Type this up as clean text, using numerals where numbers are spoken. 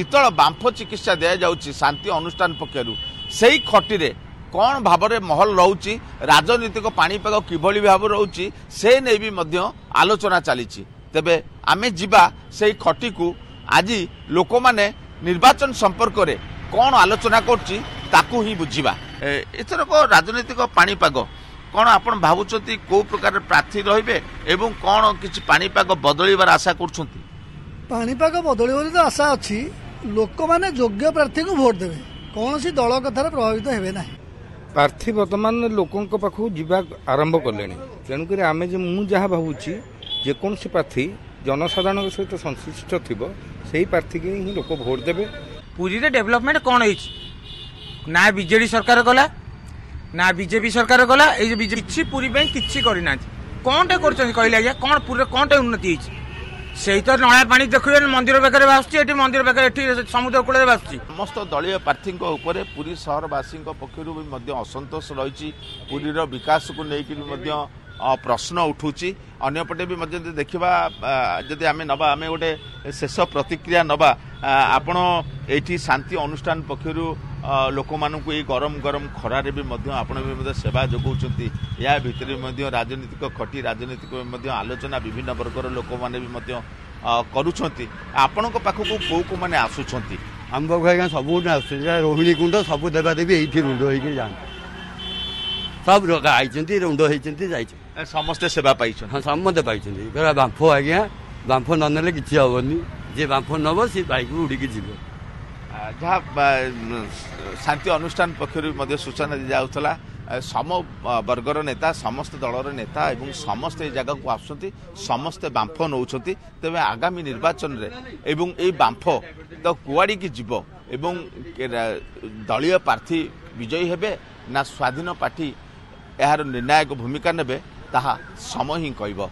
शीतल बांफ चिकित्सा दि जाउछि शांति अनुष्ठान पक्षरु सेही खटिरे कौन भाव में महल रोची राजनीतिक पाणीपाग किभली भाव रोची से नहीं भी मध्य आलोचना चली तेबे आमे जिबा से खटी को आज लोक माने निर्वाचन संपर्क में कौन आलोचना करछि ताकू ही बुझिबा एथर को राजनीतिक पाणीपाग कौन आपण भावुचंती को प्रकार प्रार्थी रहिबे एवं कौन किछि पाणीपाग बदलिबार आशा करछंती पाणीपाग बदलिबार तो आशा अछि लोक माने योग्य प्रार्थी को वोट देबे कौन सी दल कथार प्रभावित हेबे ना प्रार्थी वर्तमान लोकों पाखु जीवा आरंभ कले तेणुक आम जहाँ भावुची जेकोसी प्रार्थी जनसाधारण सहित संश्लिष्ट थी से प्रार्थी की ही लोक भोट देवे पुरी रे डेवलपमेंट कौन है ना बीजेडी सरकार गला ना बीजेपी सरकार गला किसी पुरी किसी करना कौन टे कहले आज्ञा कौन पुरी कौन टे उन्नति से तो नया पानी देखुए मंदिर पाखे भाषुची मंदिर पाखे समुद्र कूल भाषुची समस्त दलीय प्रार्थी पुरी सहरवासी पक्ष असंतोष रही पुरीर विकास को लेकिन प्रश्न उठूची अन्यपटे भी देखा जदि आम नवा आम गोटे शेष प्रतिक्रिया नवा आपण ये शांति अनुष्ठान पक्षर लोक मानू ये गरम गरम खरारे भी आपण भी सेवा जोगाउछंती या भितर राजनीतिक खटी राजनीतिक आलोचना विभिन्न वर्गर लोक मैंने भी करुछंती आपण पाखक को मैंने आसुछंती आम पाखु आज्ञा सब रोहिणी कुंड सब देवादेवी ये रुंड होकर जाते सब लोग आई रुंड होती समस्ते सेवा पाई हाँ समस्ते पाई बांफ आज्ञा बांफ नने किसी हेनी जी बांफ नब सी बाइक उड़िकी जीव जहाँ शांति अनुष्ठान पक्षर सूचना दी जाऊला सम वर्गर नेता समस्त दलर नेता एवं समस्त जगह को आसुँच समस्ते बांफ नौ तेज आगामी निर्वाचन एवं ये बांफ तो कुआड़ी की जीव एवं दलीय प्रार्थी विजयी हेबे ना स्वाधीन पार्टी यार निर्णायक भूमिका नेबे ताहा समय ही कहब।